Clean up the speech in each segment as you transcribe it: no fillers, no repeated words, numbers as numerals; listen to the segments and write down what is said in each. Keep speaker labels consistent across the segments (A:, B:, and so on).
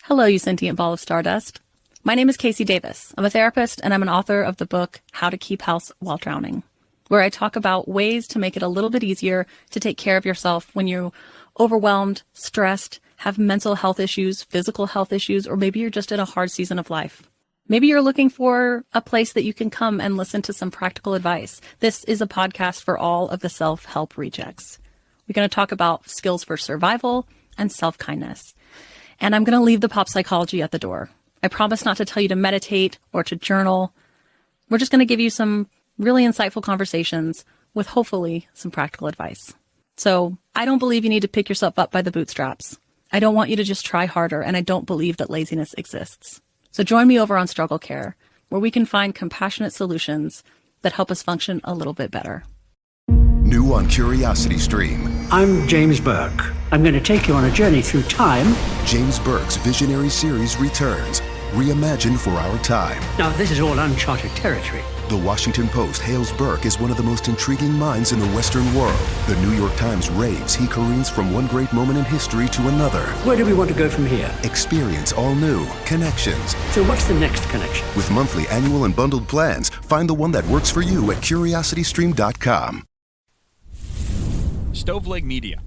A: Hello, you sentient ball of stardust. My name is Casey Davis. I'm a therapist and I'm an author of the book How to Keep House While Drowning, where I talk about ways to make it a little bit easier to take care of yourself when you're overwhelmed, stressed, have mental health issues, physical health issues, or maybe you're just in a hard season of life. Maybe you're looking for a place that you can come and listen to some practical advice. This is a podcast for all of the self-help rejects. We're going to talk about skills for survival and self-kindness. And I'm going to leave the pop psychology at the door. I promise not to tell you to meditate or to journal. We're just going to give you some really insightful conversations with hopefully some practical advice. So I don't believe you need to pick yourself up by the bootstraps. I don't want you to just try harder, and I don't believe that laziness exists. So join me over on Struggle Care, where we can find compassionate solutions that help us function a little bit better.
B: New on Curiosity Stream.
C: I'm James Burke. I'm going to take you on a journey through time.
B: James Burke's visionary series returns, reimagined for our time.
C: Now, this is all uncharted territory.
B: The Washington Post hails Burke as one of the most intriguing minds in the Western world. The New York Times raves he careens from one great moment in history to another.
C: Where do we want to go from here?
B: Experience all new connections.
C: So what's the next connection?
B: With monthly, annual, and bundled plans, find the one that works for you at curiositystream.com.
D: Stoveleg Media,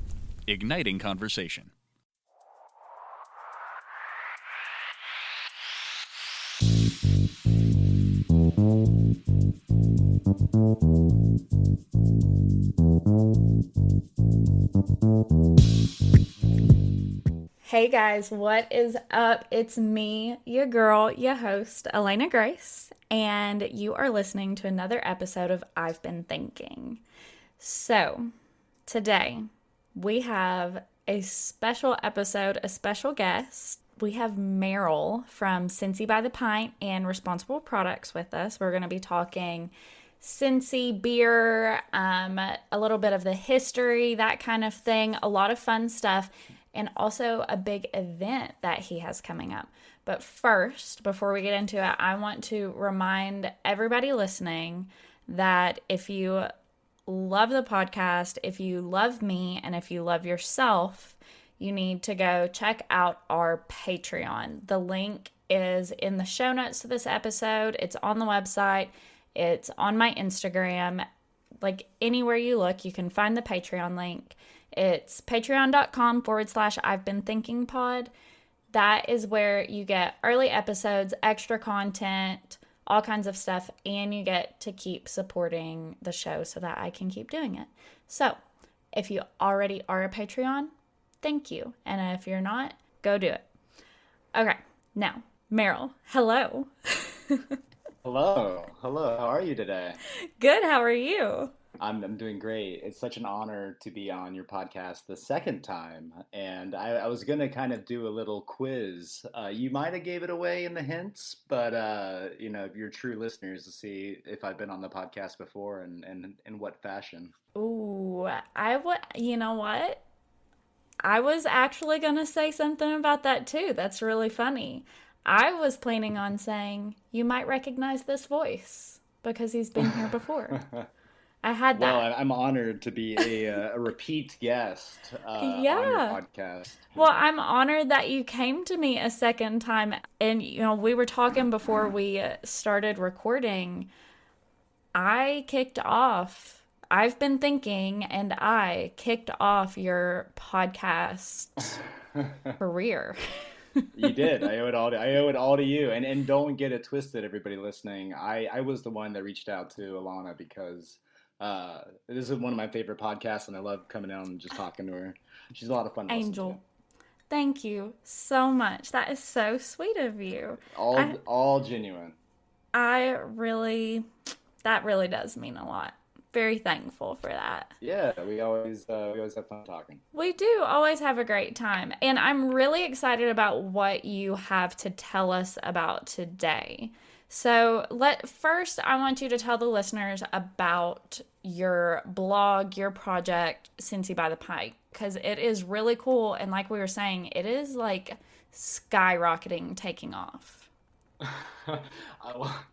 D: igniting conversation.
E: Hey guys, what is up? It's me, your girl, your host, Elena Grace, and you are listening to another episode of I've Been Thinking. So, today we have a special episode, a special guest. We have Meryl from Cincy by the Pint and Responsible Products with us. We're going to be talking Cincy beer, a little bit of the history, that kind of thing, a lot of fun stuff, and also a big event that he has coming up. But first, before we get into it, I want to remind everybody listening that if you love the podcast, if you love me, and if you love yourself, you need to go check out our Patreon. The link is in the show notes to this episode. It's on the website. It's on my Instagram. Like anywhere you look, you can find the Patreon link. It's patreon.com/I've Been Thinking Pod. That is where you get early episodes, extra content, all kinds of stuff, and you get to keep supporting the show so that I can keep doing it. So, if you already are a Patreon, thank you. And if you're not, go do it. Okay, now, Meryl, hello.
F: Hello. How are you today?
E: Good, how are you?
F: I'm doing great. It's such an honor to be on your podcast the second time, and I was gonna kind of do a little quiz. You might have gave it away in the hints, but your true listeners to see if I've been on the podcast before and in what fashion.
E: Ooh, you know what? I was actually gonna say something about that too. That's really funny. I was planning on saying you might recognize this voice because he's been here before. I had that.
F: Well, I'm honored to be a repeat guest on your podcast.
E: Well, I'm honored that you came to me a second time. And, we were talking before we started recording. I've been thinking, and I kicked off your podcast career.
F: You did. I owe it all to you. And don't get it twisted, everybody listening. I was the one that reached out to Alana because this is one of my favorite podcasts, and I love coming out and just talking to her. She's a lot of fun to listen to.
E: Thank you so much. That is so sweet of you.
F: All genuine.
E: That really does mean a lot. Very thankful for that.
F: Yeah, we always have fun talking.
E: We do always have a great time. And I'm really excited about what you have to tell us about today. So first, I want you to tell the listeners about your blog, your project, Cincy by the Pint, because it is really cool. And like we were saying, it is like skyrocketing, taking off.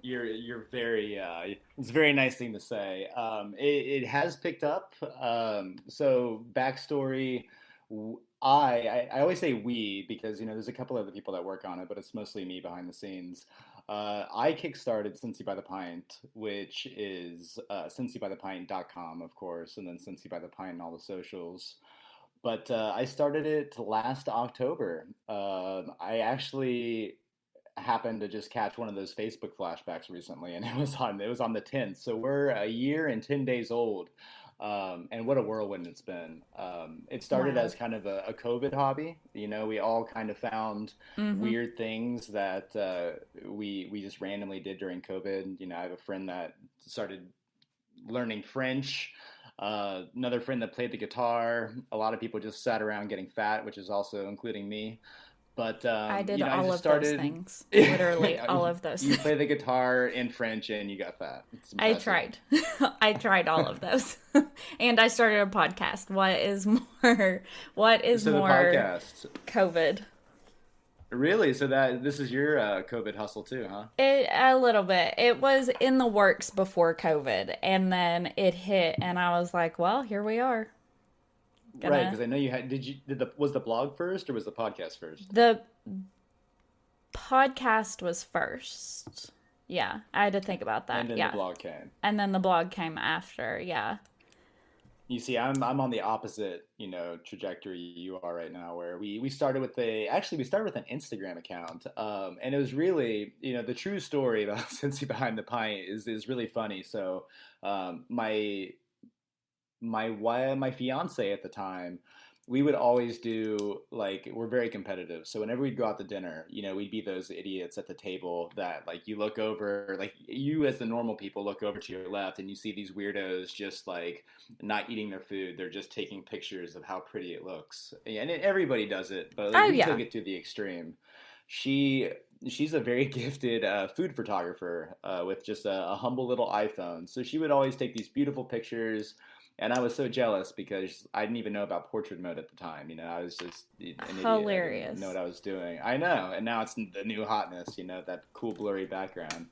F: You're very it's a very nice thing to say. It has picked up. So backstory, I always say we because there's a couple other people that work on it, but it's mostly me behind the scenes. I kickstarted Cincy by the Pint, which is cincybythepint.com, of course, and then Cincy by the Pint and all the socials. But I started it last October. I actually happened to just catch one of those Facebook flashbacks recently, and it was on the 10th. So we're a year and 10 days old, and what a whirlwind it's been. It started
E: Wow.
F: as kind of a COVID hobby. We all kind of found
E: Mm-hmm.
F: weird things that we just randomly did during COVID. I have a friend that started learning French. Another friend that played the guitar. A lot of people just sat around getting fat, which is also including me. But
E: I did
F: I
E: all
F: just
E: of those
F: started.
E: things. Literally all of those
F: You
E: things.
F: play the guitar in French and you got fat. It's
E: I
F: impressive.
E: tried. I tried all of those. And I started a podcast. What is
F: So the
E: more
F: podcast,
E: COVID?
F: really? So that this is your COVID hustle too, huh?
E: A little bit. It was in the works before COVID, and then it hit, and I was like, "Well, here we are."
F: Right,
E: Gonna
F: because I know you had. Was the blog first or was the podcast first?
E: the podcast was first. Yeah, I had to think about that.
F: And then the
E: Yeah,
F: blog came.
E: and then the blog came after. Yeah.
F: You see, I'm on the opposite, trajectory you are right now, where we started with we started with an Instagram account, and it was really, the true story about Cincy Behind the Pint is really funny. So, my fiance at the time, we would always do like we're very competitive. So whenever we'd go out to dinner, we'd be those idiots at the table that like you look over, like you as the normal people look over to your left and you see these weirdos just like not eating their food. They're just taking pictures of how pretty it looks. And everybody does it, but like,
E: Oh
F: we
E: yeah.
F: took it to the extreme. She she's a very gifted food photographer with just a humble little iPhone. So she would always take these beautiful pictures, and I was so jealous because I didn't even know about portrait mode at the time. I was just an idiot. I didn't know
E: Hilarious.
F: what I was doing. I know, and now it's the new hotness. That cool blurry background.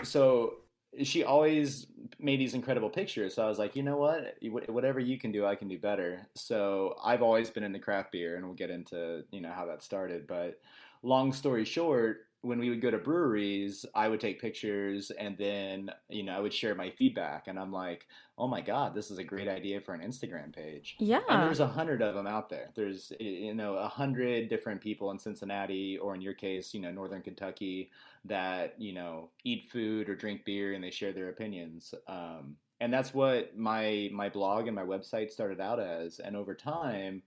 F: So she always made these incredible pictures. So I was like, you know what? Whatever you can do, I can do better. So I've always been into craft beer, and we'll get into how that started. But long story short, when we would go to breweries, I would take pictures, and then I would share my feedback, and I'm like, oh my god, this is a great idea for an Instagram page. And
E: Yeah.
F: there's 100 of them out there. There's 100 different people in Cincinnati, or in your case, Northern Kentucky, that eat food or drink beer, and they share their opinions. And that's what my blog and my website started out as. And over time,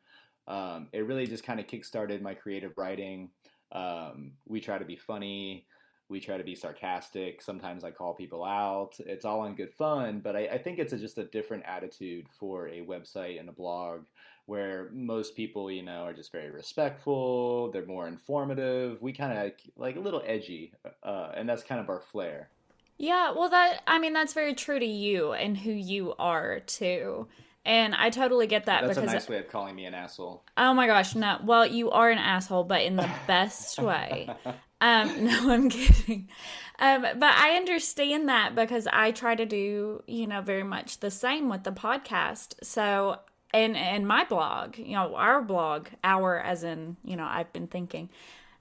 F: it really just kind of kickstarted my creative writing. We try to be funny. We try to be sarcastic. Sometimes I call people out. It's all in good fun, but I think it's just a different attitude for a website and a blog where most people, are just very respectful. They're more informative. We kind of like a little edgy, and that's kind of our flair.
E: Yeah, well I mean that's very true to you and who you are too. And I totally get that
F: That's a
E: because
F: nice way of calling me an asshole.
E: oh my gosh, no. Well, you are an asshole, but in the best way. No, I'm kidding. But I understand that because I try to do, very much the same with the podcast. So, and my blog, our blog, our as in, I've been thinking,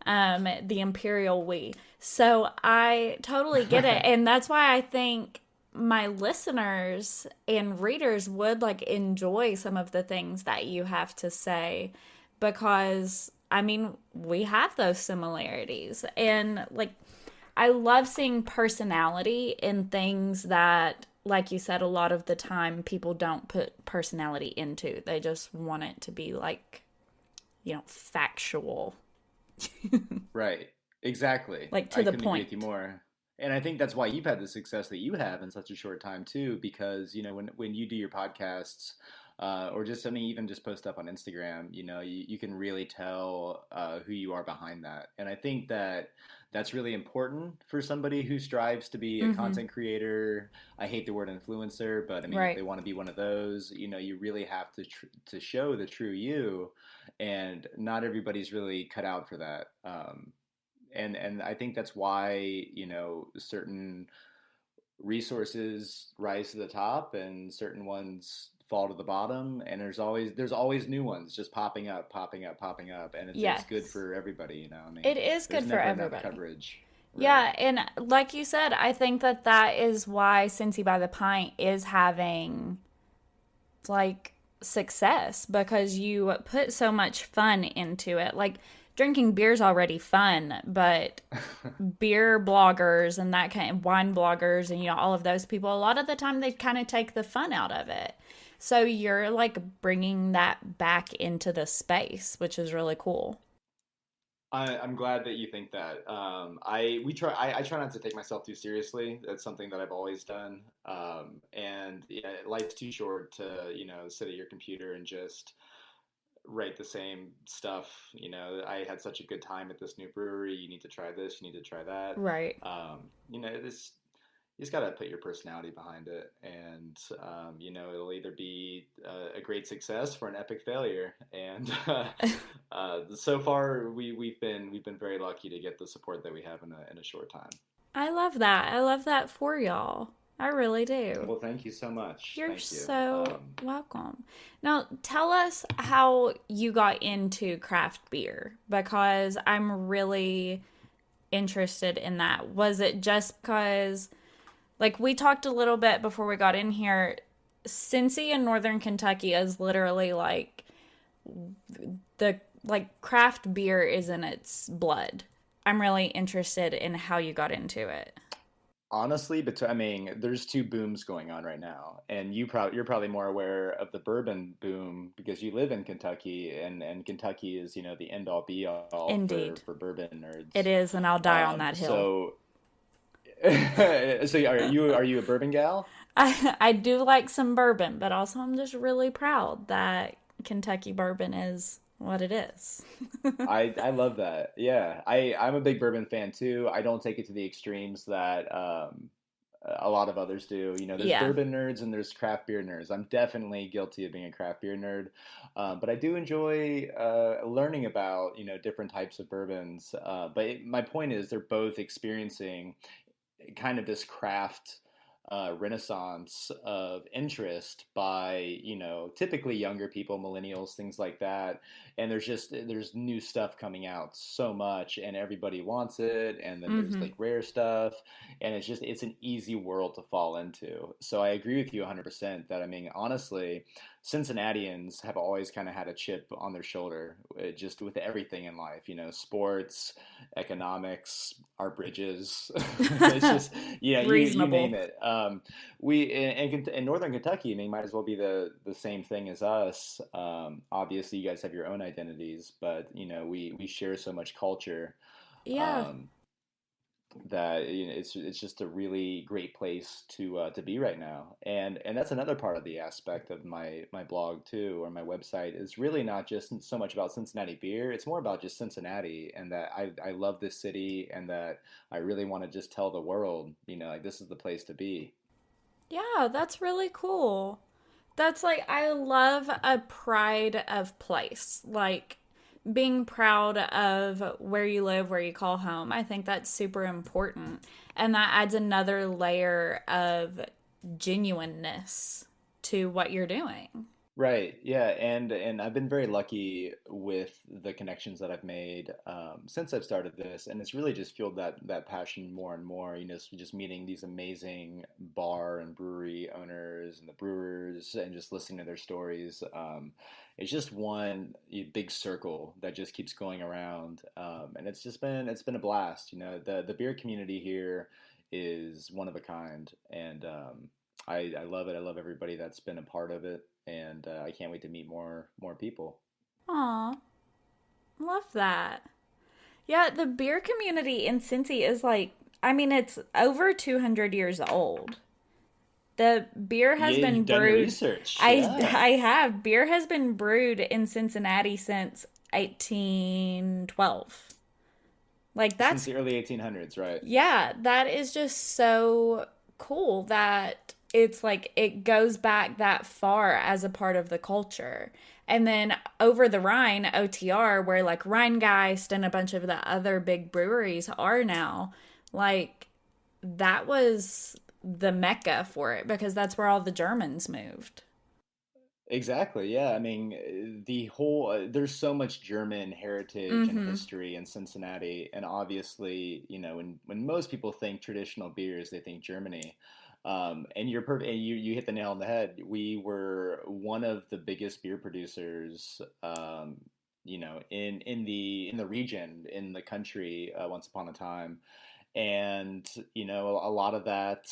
E: the Imperial We. So I totally get it. And that's why I think my listeners and readers would like enjoy some of the things that you have to say because I mean, we have those similarities. And like, I love seeing personality in things that, like you said, a lot of the time people don't put personality into. They just want it to be like, factual,
F: Right. Exactly.
E: like to
F: I
E: the
F: couldn't agree with you
E: point.
F: more. And I think that's why you've had the success that you have in such a short time too, because when you do your podcasts, or just even just post stuff on Instagram, you can really tell who you are behind that. And I think that that's really important for somebody who strives to be a
E: Mm-hmm.
F: content creator. I hate the word influencer, but I mean, if
E: Right.
F: they want to be one of those, you really have to show the true you, and not everybody's really cut out for that. And I think that's why certain resources rise to the top and certain ones fall to the bottom, and there's always new ones just popping up, popping up, and it's good
E: Yes.
F: for everybody, I mean,
E: It is
F: there's
E: good for
F: never enough
E: everybody.
F: coverage. Right.
E: Yeah, and like you said, I think that that is why Cincy by the Pint is having like success because you put so much fun into it. Like drinking beer's already fun, but beer bloggers and that kind of wine bloggers and all of those people, a lot of the time they kind of take the fun out of it. So you're like bringing that back into the space, which is really cool.
F: I'm glad that you think that. I try not to take myself too seriously. That's something that I've always done. And yeah, life's too short to sit at your computer and just write the same stuff. I had such a good time at this new brewery. You need to try this. You need to try that.
E: Right.
F: This you just got to put your personality behind it, and it'll either be a great success or an epic failure. And so far, we've been very lucky to get the support that we have in a short time.
E: I love that. I love that for y'all. I really do.
F: Well, thank you so much.
E: You're
F: Thank you.
E: so welcome. Now, tell us how you got into craft beer because I'm really interested in that. Was it just because, like, we talked a little bit before we got in here, Cincy in Northern Kentucky is literally like the craft beer is in its blood. I'm really interested in how you got into it.
F: Honestly, there's two booms going on right now, and you're probably more aware of the bourbon boom because you live in Kentucky, and Kentucky is the end all be all
E: Indeed.
F: for bourbon nerds.
E: It is, and I'll die on that hill.
F: So are you a bourbon gal?
E: I do like some bourbon, but also I'm just really proud that Kentucky bourbon is what it is.
F: I love that. Yeah, I'm a big bourbon fan too. I don't take it to the extremes that a lot of others do. There's bourbon nerds and there's craft beer nerds. I'm definitely guilty of being a craft beer nerd, but I do enjoy learning about different types of bourbons. But my point is, they're both experiencing kind of this craft renaissance of interest by typically younger people, millennials, things like that. And there's new stuff coming out so much, and everybody wants it. And then there's like rare stuff, and it's an easy world to fall into. So I agree with you 100% that honestly, Cincinnatians have always kind of had a chip on their shoulder, just with everything in life. Sports, economics, our bridges. It's just you name it. We in Northern Kentucky, might as well be the same thing as us. Obviously, you guys have your own identities, but we share so much culture.
E: Yeah.
F: That it's just a really great place to be right now, and that's another part of the aspect of my blog too, or my website, is really not just so much about Cincinnati beer. It's more about just Cincinnati, and that I love this city, and that I really want to just tell the world, like, this is the place to be.
E: Yeah, that's really cool. That's like, I love a pride of place. Like, being proud of where you live, where you call home. I think that's super important. And that adds another layer of genuineness to what you're doing.
F: Right. Yeah. And I've been very lucky with the connections that I've made since I've started this, and it's really just fueled that passion more and more. Just meeting these amazing bar and brewery owners and the brewers, and just listening to their stories. It's just one big circle that just keeps going around, and it's been a blast. The beer community here is one of a kind, and I love it. I love everybody that's been a part of it, and I can't wait to meet more people.
E: Aw, love that. Yeah, the beer community in Cincy is like, it's over 200 years old. The beer has been
F: You've done your
E: brewed.
F: research.
E: I
F: Yeah.
E: I have. Beer has been brewed in Cincinnati since 1812. Like,
F: Since
E: that's,
F: the early 1800s, right?
E: yeah, that is just so cool that it's like it goes back that far as a part of the culture. And then over the Rhine, OTR, where like Rheingeist and a bunch of the other big breweries are now, like, that was the mecca for it because that's where all the Germans moved.
F: Exactly. Yeah. I mean, the whole there's so much German heritage and
E: Mm-hmm.
F: history in Cincinnati, and obviously, when most people think traditional beers, they think Germany. And you're perfect. And you hit the nail on the head. We were one of the biggest beer producers, in the region, in the country, once upon a time. And a lot of that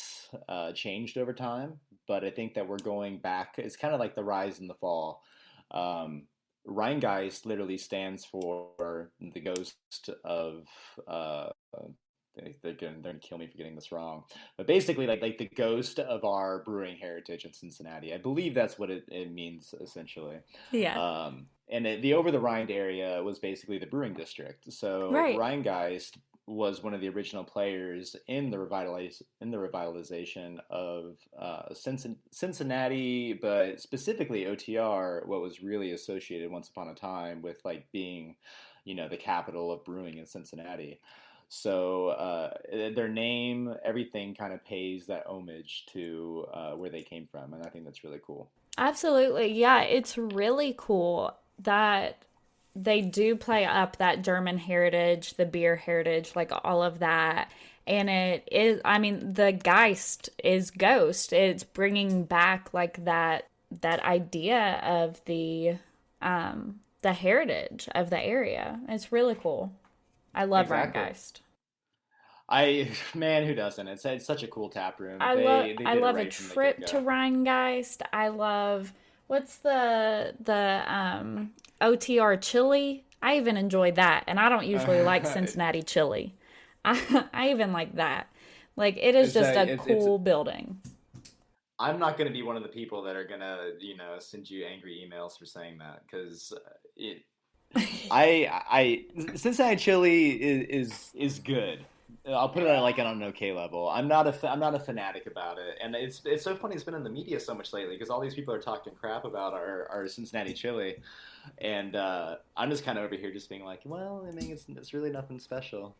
F: changed over time, but I think that we're going back. It's kind of like the rise and the fall. um, Rheingeist literally stands for the ghost of uh, they're gonna kill me for getting this wrong, but basically like the ghost of our brewing heritage in Cincinnati. I believe that's what it means essentially.
E: Yeah.
F: And the over the Rhine area was basically the brewing district. So
E: Right.
F: Rheingeist was one of the original players in the revitalization of Cincinnati, but specifically OTR, what was really associated once upon a time with like being, the capital of brewing in Cincinnati. So their name, everything kind of pays that homage to where they came from, and I think that's really cool.
E: Absolutely. Yeah, it's really cool that they do play up that German heritage, the beer heritage, like all of that. And it is, I mean, the Geist is ghost. It's bringing back like that idea of the heritage of the area. It's really cool. I love
F: Exactly.
E: Rheingeist.
F: Man, who doesn't? It's such a cool tap room. They
E: I
F: did it
E: love a
F: right from the get
E: trip to
F: go.
E: Rheingeist. I love what's the OTR chili. I even enjoy that, and I don't usually like Cincinnati chili. I even like that. Like it is
F: it's
E: just
F: a,
E: a
F: it's
E: cool building.
F: I'm not going to be one of the people that are gonna send you angry emails for saying that, because it I Cincinnati chili is good. I'll put it on like on an okay level. I'm not a fanatic about it, and it's so funny. It's been in the media so much lately because all these people are talking crap about our Cincinnati chili, and I'm just kind of over here just being like, well, I mean, it's really nothing special.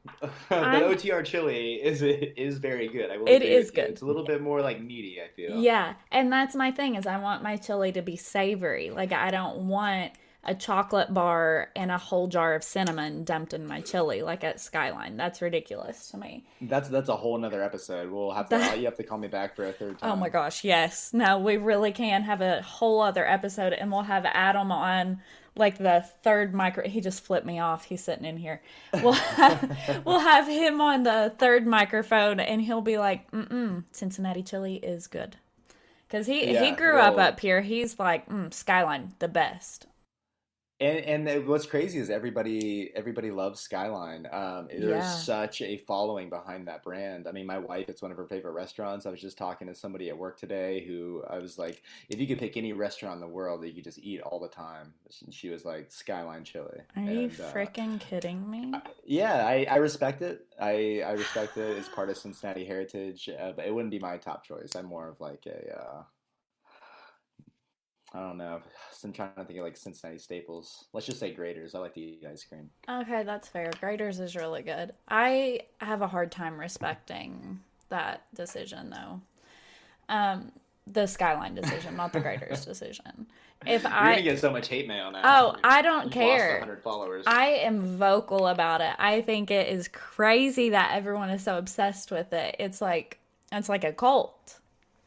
F: But
E: I'm
F: OTR chili is very good. I will
E: It
F: agree
E: is
F: with you.
E: good.
F: It's a little bit more like meaty, I feel.
E: Yeah, and that's my thing is I want my chili to be savory. Like I don't want a chocolate bar and a whole jar of cinnamon dumped in my chili like at Skyline. That's ridiculous to me.
F: That's a whole nother episode. We'll have to.
E: That,
F: You have to call me back for a third
E: oh my
F: time.
E: gosh, yes. No, we really can have a whole other episode and we'll have Adam on like the third micro. He just flipped me off. He's sitting in here. We'll have him on the third microphone and he'll be like, mm-mm, Cincinnati chili is good. Because he
F: Yeah,
E: grew up
F: well,
E: here. He's like, Skyline, the best.
F: what's crazy is everybody loves Skyline. There's
E: Yeah.
F: such a following behind that brand. I mean, my wife, it's one of her favorite restaurants. I was just talking to somebody at work today who I was like, if you could pick any restaurant in the world that you could just eat all the time, she was like Skyline Chili.
E: Are you
F: And
E: freaking kidding me?
F: yeah, I respect it. I respect it. It's part of Cincinnati heritage, but it wouldn't be my top choice. I'm more of like a I don't know. I'm trying to think of like Cincinnati staples. Let's just say Graders. I like to eat ice cream.
E: Okay, that's fair. Graders is really good. I have a hard time respecting that decision, though. The Skyline decision, not the Graders decision. If
F: You're gonna
E: I,
F: get so much hate mail now.
E: oh, I don't
F: You've lost
E: care.
F: 100 followers.
E: I am vocal about it. I think it is crazy that everyone is so obsessed with it. It's like a cult.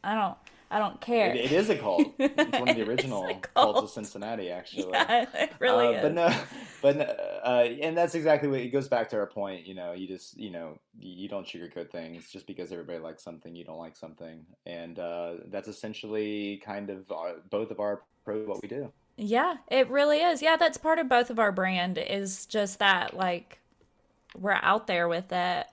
E: I don't I don't care.
F: It is a cult. It's one of the
E: It's a
F: original cults of
E: cult.
F: Cincinnati, actually.
E: Yeah, it really
F: But
E: is.
F: no, but and that's exactly what it goes back to our point. You just you don't sugarcoat things. Just because everybody likes something, you don't like something, and that's essentially kind of both of our approach to what we do.
E: Yeah, it really is. Yeah, that's part of both of our brand is just that like we're out there with it.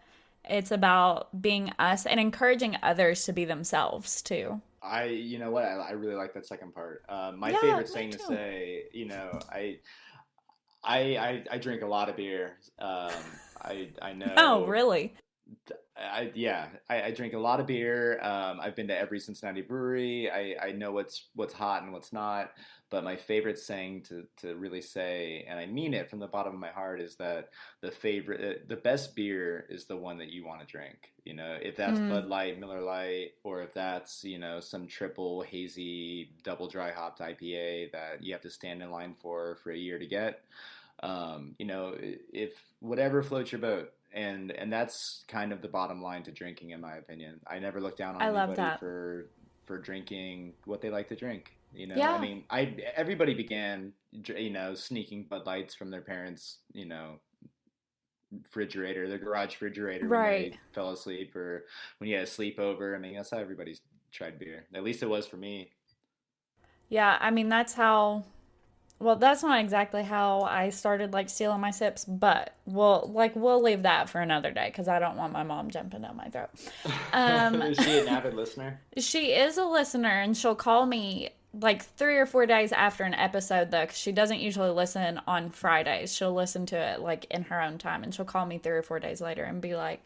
E: It's about being us and encouraging others to be themselves too.
F: You know what, I really like that second part. My
E: Yeah,
F: favorite
E: me
F: saying to
E: too.
F: say, I drink a lot of beer. I
E: Oh,
F: know
E: really?
F: I drink a lot of beer. I've been to every Cincinnati brewery. I know what's hot and what's not. But my favorite saying to really say, and I mean it from the bottom of my heart, is that the best beer is the one that you want to drink. You know, if that's Bud Light, Miller Lite, or if that's, you know, some triple hazy double dry hopped IPA that you have to stand in line for a year to get. You know, if whatever floats your boat. And that's kind of the bottom line to drinking, in my opinion. I never look down on
E: I love
F: anybody
E: that.
F: for drinking what they like to drink. You know,
E: Yeah.
F: I mean, everybody began, you know, sneaking Bud Lights from their parents', you know, refrigerator, their garage refrigerator when
E: Right.
F: they fell asleep, or when you had a sleepover. I mean, that's how everybody's tried beer. At least it was for me.
E: Yeah, I mean, that's how. Well, that's not exactly how I started like stealing my sips, but we'll leave that for another day because I don't want my mom jumping down my throat.
F: Is she an avid listener?
E: She is a listener, and she'll call me like 3 or 4 days after an episode though, because she doesn't usually listen on Fridays. She'll listen to it like in her own time, and she'll call me 3 or 4 days later and be like,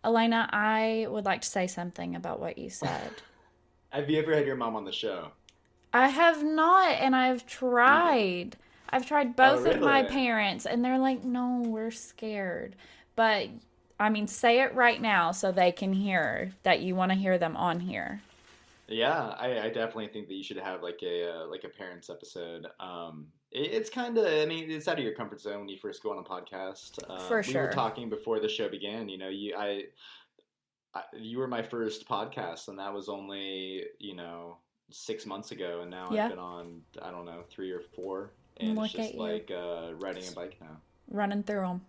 E: "Elena, I would like to say something about what you said."
F: Have you ever had your mom on the show?
E: I have not, and I've tried. I've tried
F: Oh,
E: both of my
F: really?
E: parents, and they're like, no, we're scared. But, I mean, say it right now so they can hear that you want to hear them on here.
F: Yeah, I definitely think that you should have like a parents episode. It's kind of, I mean, it's out of your comfort zone when you first go on a podcast.
E: For
F: We were
E: sure.
F: talking before the show began. You know, you were my first podcast, and that was only, you know, 6 months ago, and now
E: Yeah.
F: I've been on, I don't know, 3 or 4, and it's
E: Look
F: just
E: at you.
F: like riding a bike now.
E: Running through them.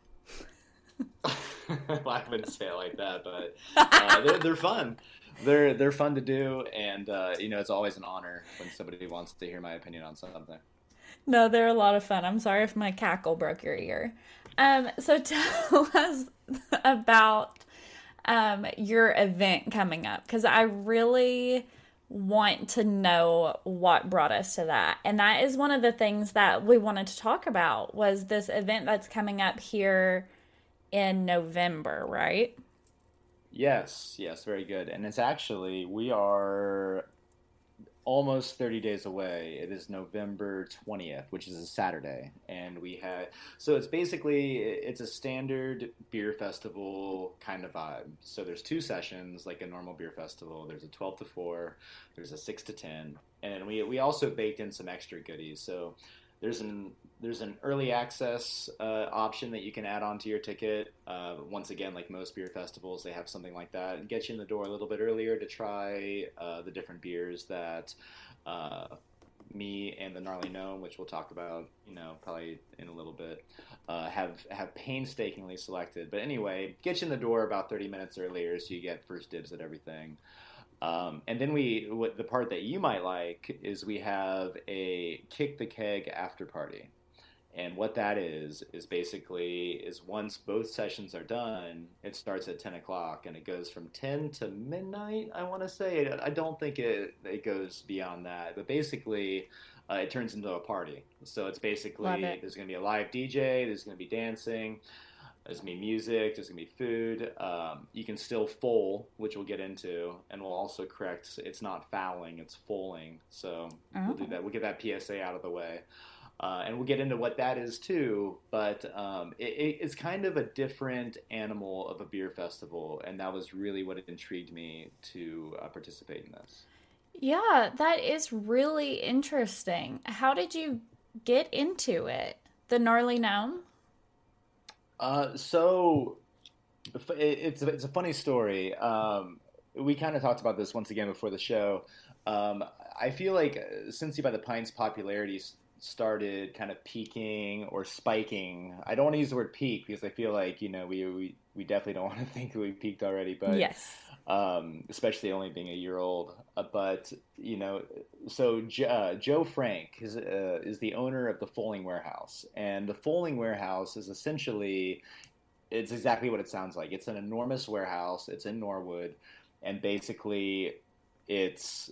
F: Well, I wouldn't say it like that, but they're fun. They're fun to do, and you know, it's always an honor when somebody wants to hear my opinion on something.
E: No, they're a lot of fun. I'm sorry if my cackle broke your ear. So tell us about your event coming up, because I really want to know what brought us to that. And that is one of the things that we wanted to talk about, was this event that's coming up here in November, right?
F: Yes, very good. And it's actually, we are almost 30 days away. It is November 20th, which is a Saturday. And so it's basically, it's a standard beer festival kind of vibe. So there's 2 sessions, like a normal beer festival. There's a 12 to 4, there's a 6 to 10. And we also baked in some extra goodies. So there's an early access option that you can add onto your ticket. Once again, like most beer festivals, they have something like that. It gets you in the door a little bit earlier to try the different beers that me and the Gnarly Gnome, which we'll talk about, you know, probably in a little bit, have painstakingly selected. But anyway, get you in the door about 30 minutes earlier, so you get first dibs at everything. And then the part that you might like is we have a kick the keg after party. And what that is basically is once both sessions are done, it starts at 10 o'clock and it goes from 10 to midnight, I want to say. I don't think it goes beyond that. But basically, it turns into a party. So it's basically,
E: Love it.
F: there's going to be a live DJ, there's going to be dancing. There's going to be music, there's going to be food. You can still foal, which we'll get into, and we'll also correct, it's not fouling, it's foaling. So we'll do that. We'll get that PSA out of the way. And we'll get into what that is too, but it's kind of a different animal of a beer festival, and that was really what intrigued me to participate in this.
E: Yeah, that is really interesting. How did you get into it? The Gnarly Gnome?
F: So it's a funny story. We kind of talked about this once again before the show. I feel like Cincy by the Pint's popularity started kind of peaking or spiking. I don't want to use the word peak because I feel like, you know, we definitely don't want to think we peaked already, but
E: Yes.
F: especially only being a year old. But you know, so Joe Frank is the owner of the Foaling Warehouse, and the Foaling Warehouse is essentially, it's exactly what it sounds like. It's an enormous warehouse. It's in Norwood, and basically, it's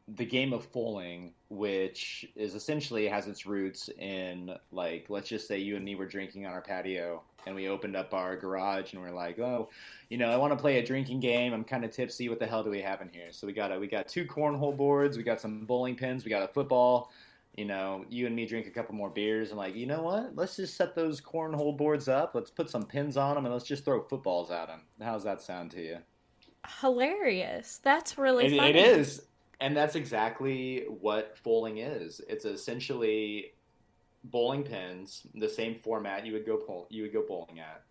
F: the game of foaling, which is essentially has its roots in, like, let's just say you and me were drinking on our patio and we opened up our garage and we're like, oh, I want to play a drinking game. I'm kind of tipsy. What the hell do we have in here? So we got two cornhole boards, we got some bowling pins, we got a football. You and me drink a couple more beers and like, you know what? Let's just set those cornhole boards up. Let's put some pins on them and let's just throw footballs at them. How's that sound to you?
E: Hilarious. That's really
F: It,
E: funny.
F: it is. And that's exactly what bowling is. It's essentially bowling pins, the same format you would go bowling at.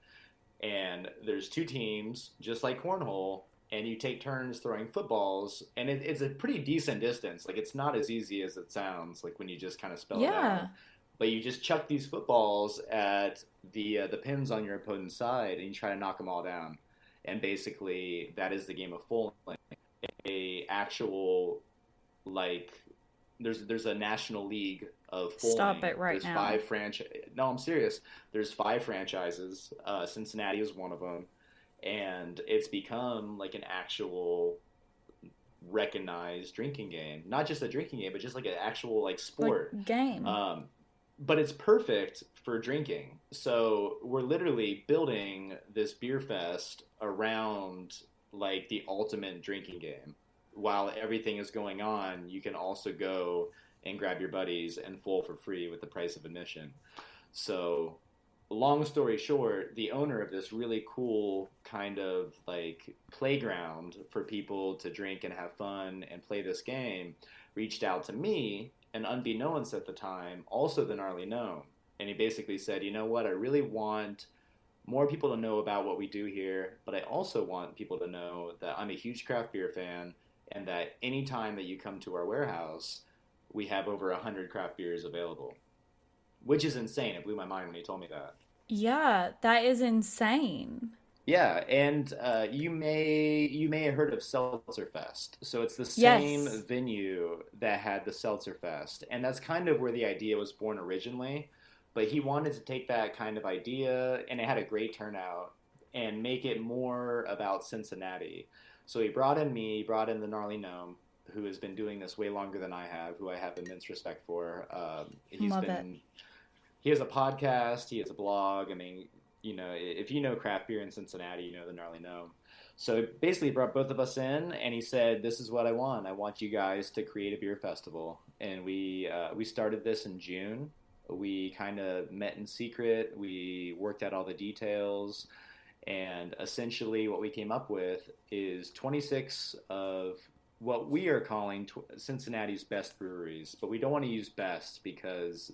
F: And there's two teams, just like cornhole, and you take turns throwing footballs, and it's a pretty decent distance. Like, it's not as easy as it sounds, like when you just kind of spell it out. But you just chuck these footballs at the pins on your opponent's side, and you try to knock them all down. And basically, that is the game of bowling. A actual, like, there's a national league of bowling.
E: Stop it right
F: there's
E: now.
F: No, I'm serious. There's 5 franchises. Cincinnati is one of them, and it's become like an actual recognized drinking game. Not just a drinking game, but just like an actual like sport
E: Like game.
F: But it's perfect for drinking. So we're literally building this beer fest around like the ultimate drinking game. While everything is going on, you can also go and grab your buddies and full for free with the price of admission. So, long story short, the owner of this really cool kind of like playground for people to drink and have fun and play this game reached out to me, and unbeknownst at the time, also the gnarly gnome. And he basically said, you know what, I really want more people to know about what we do here, but I also want people to know that I'm a huge craft beer fan, and that anytime that you come to our warehouse, we have over 100 craft beers available, which is insane. It blew my mind when he told me that.
E: Yeah, that is insane.
F: Yeah, and you may have heard of Seltzer Fest. So it's the same
E: Yes.
F: venue that had the Seltzer Fest, and that's kind of where the idea was born originally. But he wanted to take that kind of idea, and it had a great turnout, and make it more about Cincinnati. So he brought in me, he brought in the gnarly gnome, who has been doing this way longer than I have, who I have immense respect for.
E: Love it.
F: He has a podcast, he has a blog. I mean, if you know craft beer in Cincinnati, you know the gnarly gnome. So basically, he brought both of us in, and he said, "This is what I want. I want you guys to create a beer festival." And we started this in June. We kind of met in secret. We worked out all the details. And essentially what we came up with is 26 of what we are calling Cincinnati's best breweries. But we don't want to use best because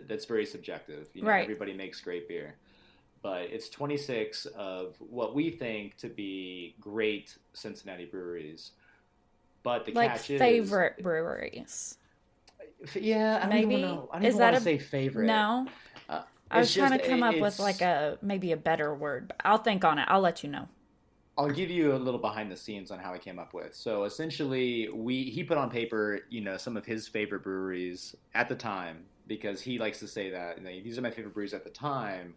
F: that's very subjective.
E: Right.
F: Everybody makes great beer. But it's 26 of what we think to be great Cincinnati breweries. But the
E: Like
F: catch is...
E: favorite breweries.
F: Yeah, I don't
E: Maybe?
F: even know. I don't
E: Is
F: even
E: that
F: want
E: a-
F: to say favorite.
E: No? I was
F: It's
E: trying
F: just-
E: to come up with
F: it's-
E: like maybe a better word. But I'll think on it. I'll let you know.
F: I'll give you a little behind the scenes on how I came up with. So essentially, he put on paper, some of his favorite breweries at the time, because he likes to say that these are my favorite breweries at the time.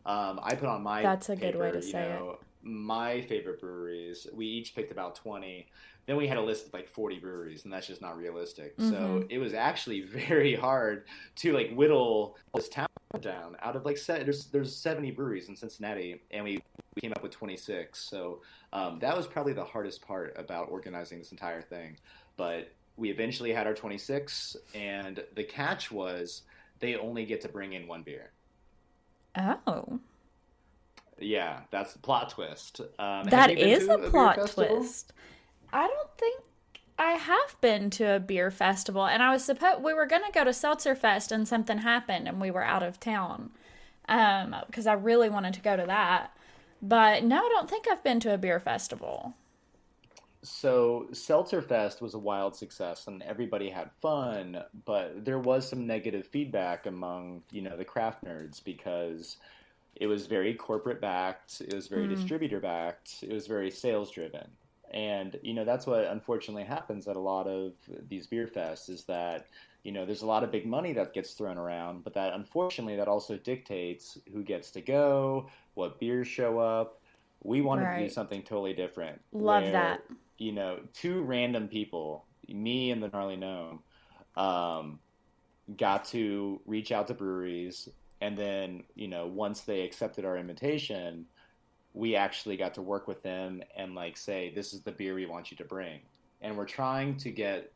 F: I put on my
E: That's a good way
F: paper,
E: to say it.
F: my favorite breweries. We each picked about 20. Then we had a list of like 40 breweries, and that's just not realistic. So it was actually very hard to like whittle this town down. Out of like there's 70 breweries in Cincinnati, and we came up with 26. So that was probably the hardest part about organizing this entire thing. But we eventually had our 26, and the catch was they only get to bring in one beer.
E: Oh.
F: Yeah, that's the plot twist. Have
E: That
F: you been
E: is
F: to
E: a
F: beer
E: plot
F: festival?
E: twist. I don't think I have been to a beer festival, and I was supposed we were going to go to Seltzer Fest, and something happened, and we were out of town. Because I really wanted to go to that. But no, I don't think I've been to a beer festival.
F: So Seltzer Fest was a wild success, and everybody had fun, but there was some negative feedback among, the craft nerds, because it was very corporate backed, it was very distributor backed, it was very sales driven. And, that's what unfortunately happens at a lot of these beer fests, is that, there's a lot of big money that gets thrown around, but that unfortunately that also dictates who gets to go, what beers show up. We wanted to do
E: Right.
F: something totally different.
E: Love
F: where,
E: that.
F: Two random people, me and the Gnarly Gnome got to reach out to breweries, and then, once they accepted our invitation, we actually got to work with them and like say, this is the beer we want you to bring. And we're trying to get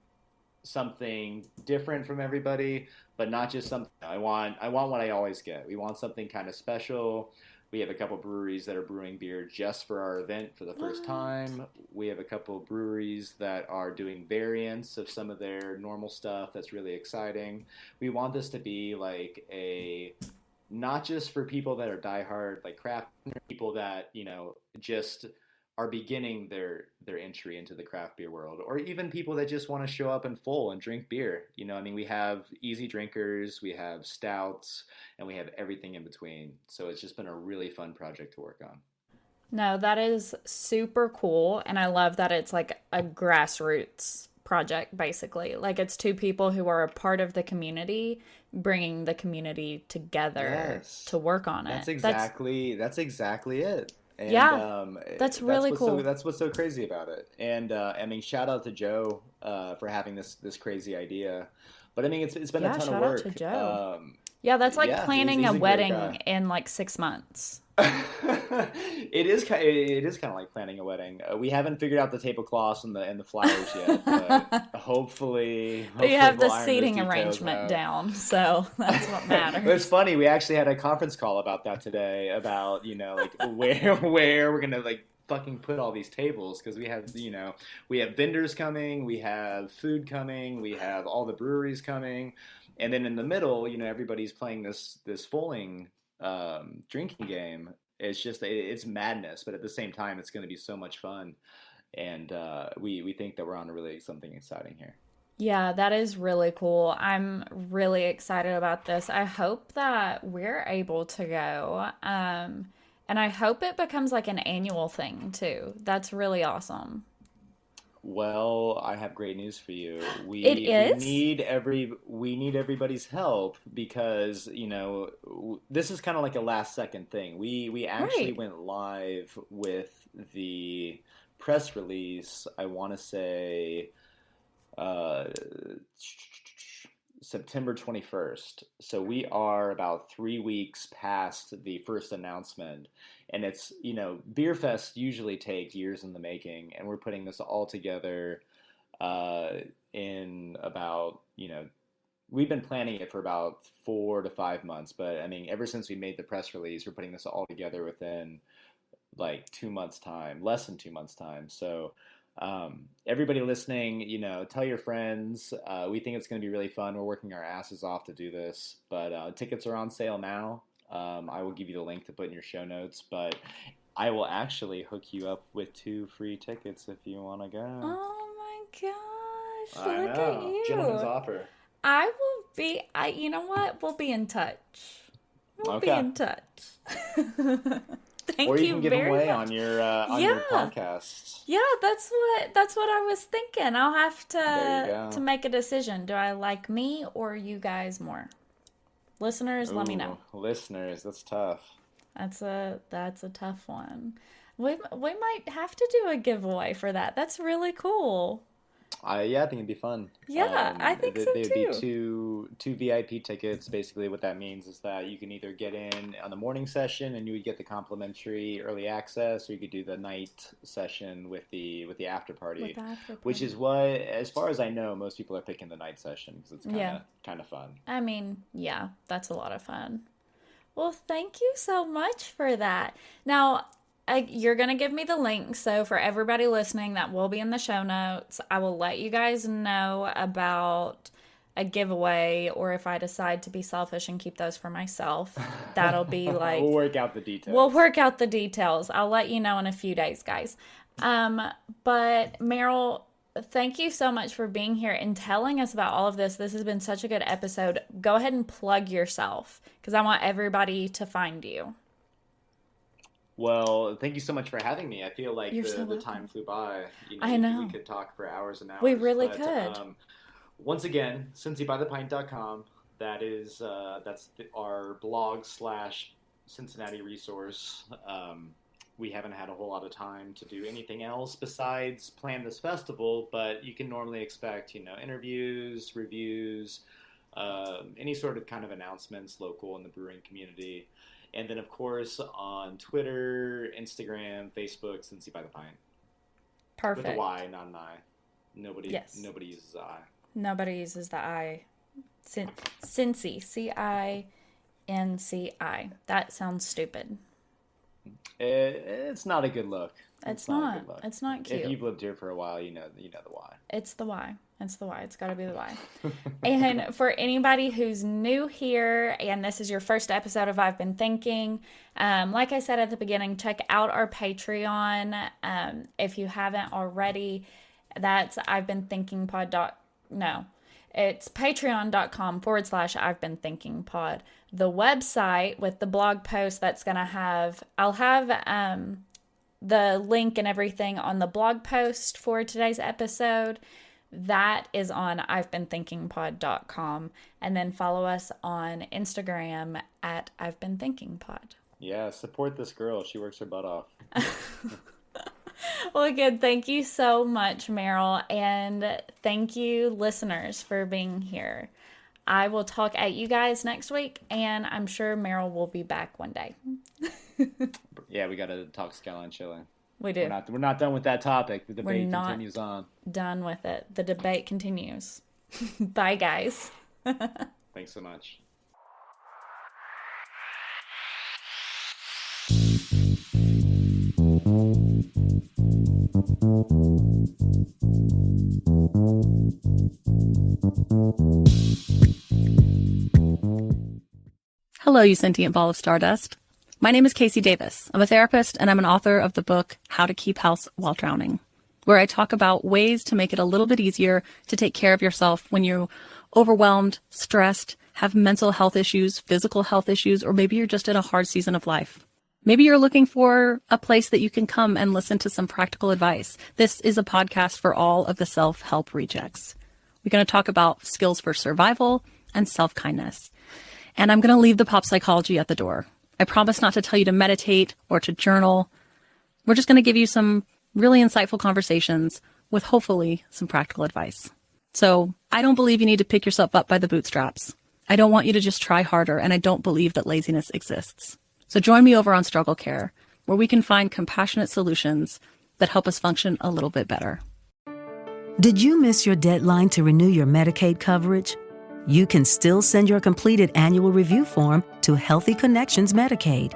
F: something different from everybody, but not just something. I want what I always get. We want something kind of special. We have a couple breweries that are brewing beer just for our event for the first time. We have a couple breweries that are doing variants of some of their normal stuff. That's really exciting. We want this to be like not just for people that are diehard like craft people that just are beginning their entry into the craft beer world, or even people that just want to show up in full and drink beer. We have easy drinkers, we have stouts, and we have everything in between. So it's just been a really fun project to work on.
E: No, that is super cool. And I love that it's like a grassroots project, basically. Like it's two people who are a part of the community, bringing the community together to work on it.
F: That's exactly it. And,
E: that's really cool.
F: That's what's so crazy about it. And shout out to Joe for having this crazy idea. But it's been a ton of work.
E: Shout out to Joe. That's like planning a wedding in like 6 months.
F: It is kind of like planning a wedding. We haven't figured out the tablecloths and the flowers yet, but hopefully
E: you have the seating arrangement down, so that's what matters.
F: It's funny. We actually had a conference call about that today, about like where we're gonna like fucking put all these tables, because we have vendors coming, we have food coming, we have all the breweries coming, and then in the middle, everybody's playing this foaling drinking game. It's madness, but at the same time, it's going to be so much fun, and we think that we're on to really something exciting here.
E: Yeah, that is really cool. I'm really excited about this. I hope that we're able to go, and I hope it becomes like an annual thing too. That's really awesome.
F: Well, I have great news for you. We need everybody's help, because this is kind of like a last second thing. We actually went live with the press release, I want to say September 21st. So we are about 3 weeks past the first announcement, and it's, Beer Fest usually take years in the making, and we're putting this all together in about, we've been planning it for about 4 to 5 months, but ever since we made the press release, we're putting this all together within like 2 months time, less than 2 months time. So everybody listening, tell your friends. We think it's going to be really fun. We're working our asses off to do this, but tickets are on sale now. I will give you the link to put in your show notes, but I will actually hook you up with 2 free tickets if you want to go.
E: Oh my gosh,
F: I
E: look
F: know.
E: at you.
F: Gentleman's offer.
E: I will be, you know what? We'll be in touch. We'll be in touch. Thank
F: or you
E: you
F: can give
E: very
F: them away
E: much.
F: on your podcast.
E: Yeah, that's what I was thinking. I'll have
F: There you go.
E: to make a decision. Do I like me or you guys more? Listeners, let me know.
F: Listeners, that's tough.
E: That's a tough one. We might have to do a giveaway for that. That's really cool.
F: I think it'd be fun.
E: Yeah, I think so
F: There'd
E: too.
F: be two VIP tickets. Basically, what that means is that you can either get in on the morning session and you would get the complimentary early access, or you could do the night session with the after party. Which is what, as far as I know, most people are picking the night session because it's kind of fun.
E: Yeah, that's a lot of fun. Well, thank you so much for that. Now, you're going to give me the link, so for everybody listening, that will be in the show notes. I will let you guys know about a giveaway, or if I decide to be selfish and keep those for myself, that'll be like...
F: We'll work out the details.
E: I'll let you know in a few days, guys. But Meryl, thank you so much for being here and telling us about all of this. This has been such a good episode. Go ahead and plug yourself, because I want everybody to find you.
F: Well, thank you so much for having me. I feel like the time flew by.
E: I know.
F: We could talk for hours and hours.
E: We really could.
F: Once again, cincybythepint.com. That's our blog / Cincinnati resource. we haven't had a whole lot of time to do anything else besides plan this festival, but you can normally expect, interviews, reviews, any sort of kind of announcements local in the brewing community. And then, of course, on Twitter, Instagram, Facebook, Cincy by the Pint.
E: Perfect.
F: With a Y, not an I. Nobody uses the I.
E: Nobody uses the I. Cincy. Cinci. That sounds stupid.
F: It's not a good look.
E: It's not. It's not cute.
F: If you've lived here for a while, you know the Y.
E: It's the Y. It's the Y. It's got to be the Y. And for anybody who's new here and this is your first episode of I've Been Thinking, like I said at the beginning, check out our Patreon. If you haven't already, that's I've Been Thinking it's patreon.com/I've Been Thinking pod. The website with the blog post that's going to I'll have the link and everything on the blog post for today's episode. That is on I'veBeenThinkingPod.com. And then follow us on Instagram at I've Been Thinking Pod.
F: Yeah, support this girl. She works her butt off.
E: Well, again, thank you so much, Meryl. And thank you, listeners, for being here. I will talk at you guys next week, and I'm sure Meryl will be back one day.
F: Yeah, we got to talk Skyline Chili.
E: We do.
F: We're not done with that topic. The debate continues on.
E: Done with it. The debate continues. Bye, guys.
F: Thanks so much.
A: Hello, you sentient ball of stardust. My name is Casey Davis. I'm a therapist, and I'm an author of the book How to Keep House While Drowning, where I talk about ways to make it a little bit easier to take care of yourself when you're overwhelmed, stressed, have mental health issues, physical health issues, or maybe you're just in a hard season of life. Maybe you're looking for a place that you can come and listen to some practical advice. This is a podcast for all of the self-help rejects. We're going to talk about skills for survival and self-kindness. And I'm going to leave the pop psychology at the door. I promise not to tell you to meditate or to journal. We're just going to give you some really insightful conversations with hopefully some practical advice. So I don't believe you need to pick yourself up by the bootstraps. I don't want you to just try harder, and I don't believe that laziness exists. So join me over on Struggle Care, where we can find compassionate solutions that help us function a little bit better.
G: Did you miss your deadline to renew your Medicaid coverage? You can still send your completed annual review form to Healthy Connections Medicaid.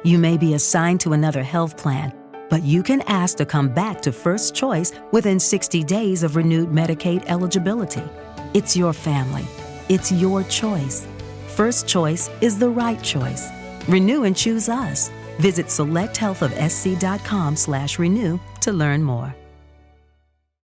G: You may be assigned to another health plan, but you can ask to come back to First Choice within 60 days of renewed Medicaid eligibility. It's your family. It's your choice. First Choice is the right choice. Renew and choose us. Visit selecthealthofsc.com/renew to learn more.